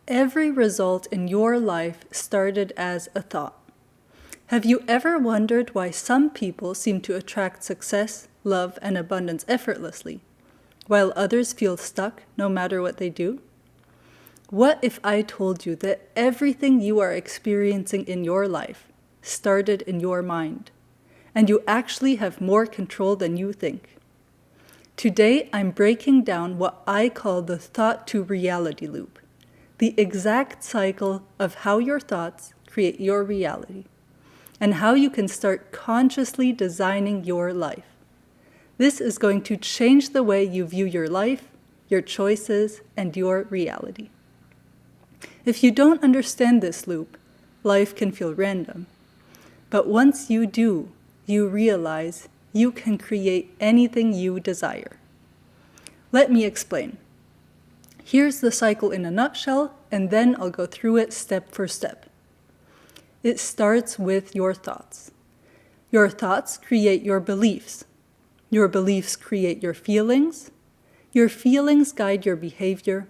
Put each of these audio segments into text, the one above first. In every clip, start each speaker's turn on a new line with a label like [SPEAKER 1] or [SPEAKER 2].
[SPEAKER 1] Every result in your life started as a thought. Have you ever wondered why some people seem to attract success, love, and abundance effortlessly, while others feel stuck no matter what they do? What if I told you that everything you are experiencing in your life started in your mind, and you actually have more control than you think? Today, I'm breaking down what I call the thought-to-reality loop, the exact cycle of how your thoughts create your reality, and how you can start consciously designing your life. This is going to change the way you view your life, your choices, and your reality. If you don't understand this loop, life can feel random. But once you do, you realize you can create anything you desire. Let me explain. Here's the cycle in a nutshell, and then I'll go through it step for step. It starts with your thoughts. Your thoughts create your beliefs. Your beliefs create your feelings. Your feelings guide your behavior.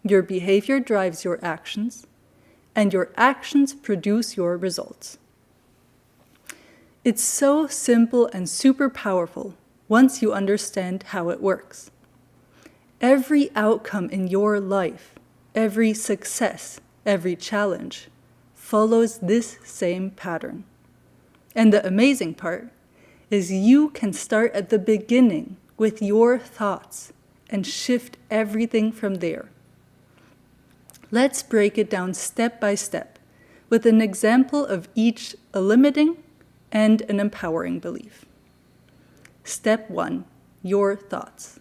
[SPEAKER 1] Your behavior drives your actions. And your actions produce your results. It's so simple and super powerful once you understand how it works. Every outcome in your life, every success, every challenge, follows this same pattern. And the amazing part is you can start at the beginning with your thoughts and shift everything from there. Let's break it down step by step with an example of each a limiting and an empowering belief. Step 1, your thoughts.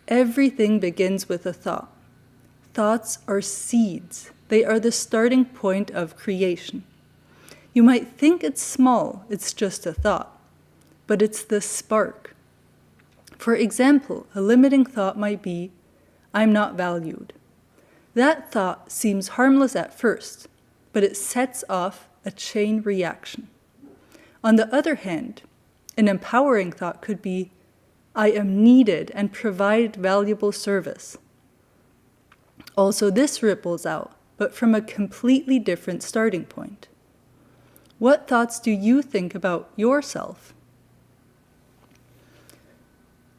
[SPEAKER 1] Everything begins with a thought. Thoughts are seeds. They are the starting point of creation. You might think it's small, it's just a thought, but it's the spark. For example, a limiting thought might be, I'm not valued. That thought seems harmless at first, but it sets off a chain reaction. On the other hand, an empowering thought could be, I am needed and provide valuable service. Also, this ripples out, but from a completely different starting point. What thoughts do you think about yourself?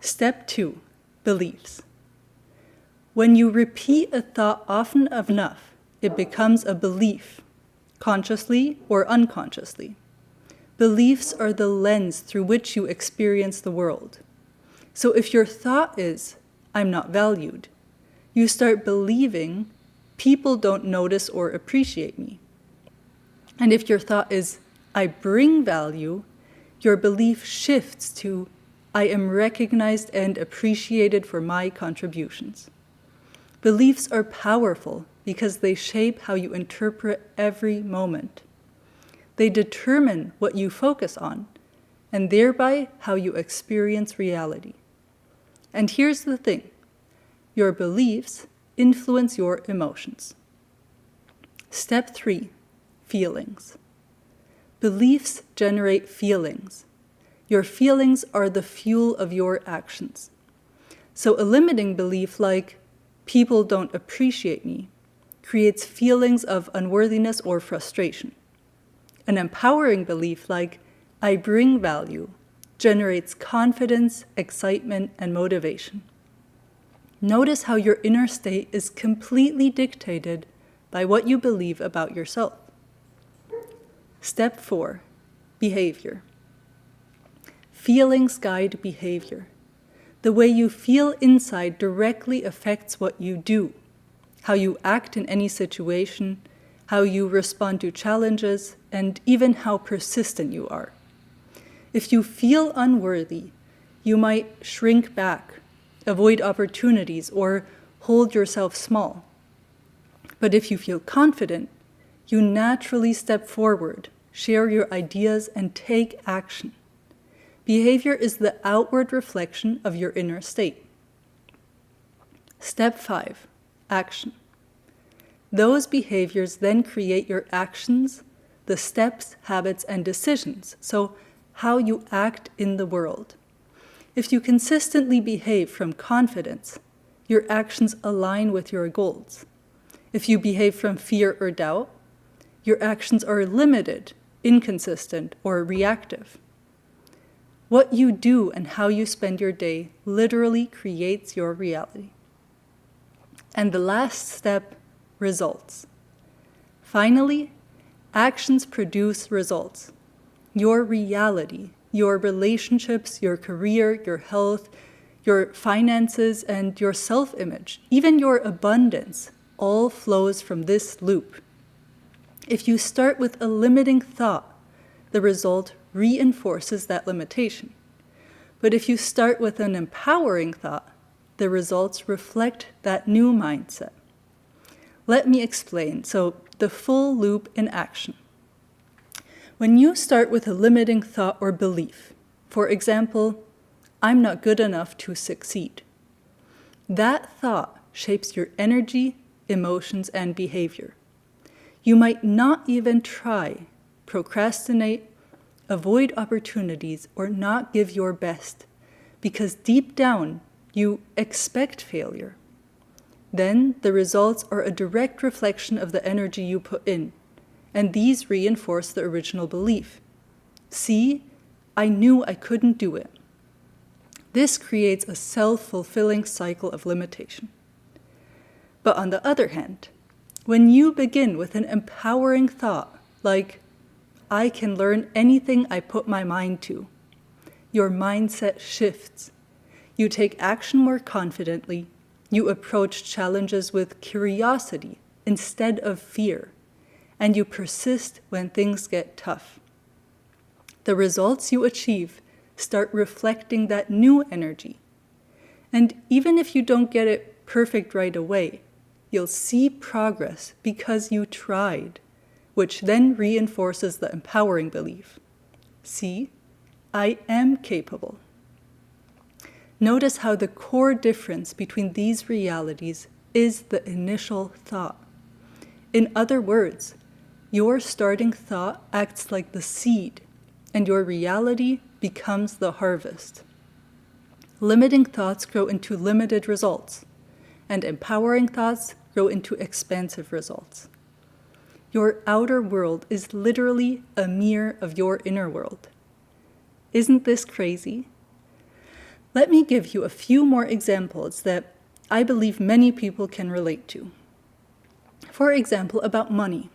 [SPEAKER 1] Step 2, beliefs. When you repeat a thought often enough, it becomes a belief, consciously or unconsciously. Beliefs are the lens through which you experience the world. So if your thought is, I'm not valued, you start believing people don't notice or appreciate me. And if your thought is, I bring value, your belief shifts to, I am recognized and appreciated for my contributions. Beliefs are powerful because they shape how you interpret every moment. They determine what you focus on, and thereby how you experience reality. And here's the thing, your beliefs influence your emotions. Step 3, feelings. Beliefs generate feelings. Your feelings are the fuel of your actions. So a limiting belief like, people don't appreciate me, creates feelings of unworthiness or frustration. An empowering belief like, I bring value, generates confidence, excitement, and motivation. Notice how your inner state is completely dictated by what you believe about yourself. Step 4, behavior. Feelings guide behavior. The way you feel inside directly affects what you do, how you act in any situation, how you respond to challenges, and even how persistent you are. If you feel unworthy, you might shrink back, avoid opportunities, or hold yourself small. But if you feel confident, you naturally step forward, share your ideas, and take action. Behavior is the outward reflection of your inner state. Step 5, action. Those behaviors then create your actions, the steps, habits, and decisions, so how you act in the world. If you consistently behave from confidence, your actions align with your goals. If you behave from fear or doubt, your actions are limited, inconsistent, or reactive. What you do and how you spend your day literally creates your reality. And the last step, results. Finally, actions produce results. Your reality, your relationships, your career, your health, your finances, and your self-image, even your abundance, all flows from this loop. If you start with a limiting thought, the result reinforces that limitation. But if you start with an empowering thought, the results reflect that new mindset. Let me explain. So, the full loop in action. When you start with a limiting thought or belief, for example, I'm not good enough to succeed, that thought shapes your energy, emotions, and behavior. You might not even try, procrastinate, avoid opportunities, or not give your best, because deep down you expect failure. Then the results are a direct reflection of the energy you put in, and these reinforce the original belief. See, I knew I couldn't do it. This creates a self-fulfilling cycle of limitation. But on the other hand, when you begin with an empowering thought, like, I can learn anything I put my mind to, your mindset shifts. You take action more confidently. You approach challenges with curiosity instead of fear, and you persist when things get tough. The results you achieve start reflecting that new energy. And even if you don't get it perfect right away, you'll see progress because you tried, which then reinforces the empowering belief. See, I am capable. Notice how the core difference between these realities is the initial thought. In other words, your starting thought acts like the seed, and your reality becomes the harvest. Limiting thoughts grow into limited results, and empowering thoughts grow into expansive results. Your outer world is literally a mirror of your inner world. Isn't this crazy? Let me give you a few more examples that I believe many people can relate to. For example, about money.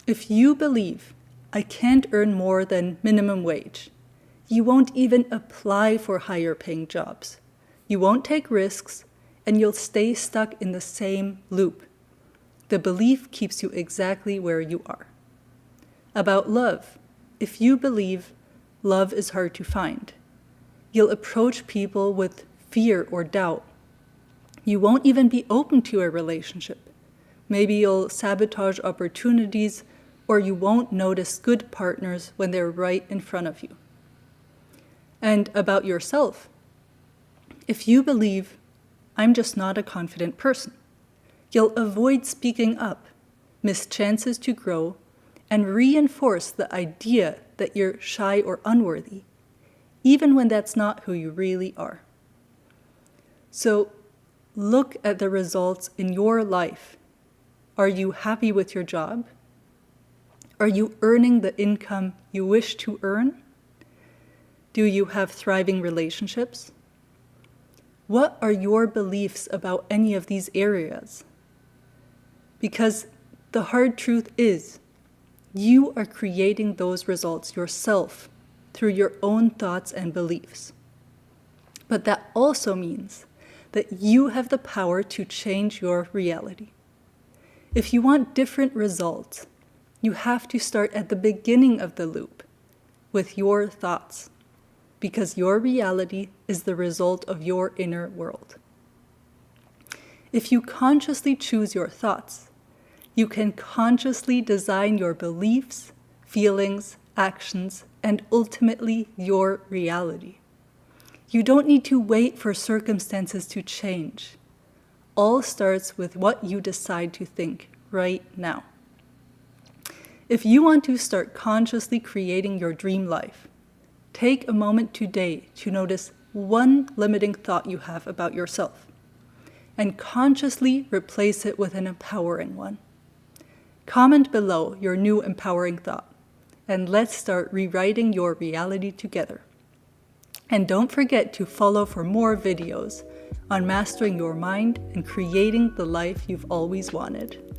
[SPEAKER 1] If you believe I can't earn more than minimum wage, you won't even apply for higher paying jobs. You won't take risks, and you'll stay stuck in the same loop. The belief keeps you exactly where you are. About love. If you believe love is hard to find, you'll approach people with fear or doubt. You won't even be open to a relationship. Maybe you'll sabotage opportunities, or you won't notice good partners when they're right in front of you. And about yourself. If you believe, I'm just not a confident person, you'll avoid speaking up, miss chances to grow, and reinforce the idea that you're shy or unworthy, even when that's not who you really are. So look at the results in your life. Are you happy with your job? Are you earning the income you wish to earn? Do you have thriving relationships? What are your beliefs about any of these areas? Because the hard truth is, you are creating those results yourself through your own thoughts and beliefs. But that also means that you have the power to change your reality. If you want different results, you have to start at the beginning of the loop, with your thoughts, because your reality is the result of your inner world. If you consciously choose your thoughts, you can consciously design your beliefs, feelings, actions, and ultimately your reality. You don't need to wait for circumstances to change. All starts with what you decide to think right now. If you want to start consciously creating your dream life, take a moment today to notice one limiting thought you have about yourself. and consciously replace it with an empowering one. Comment below your new empowering thought, and let's start rewriting your reality together. And don't forget to follow for more videos on mastering your mind and creating the life you've always wanted.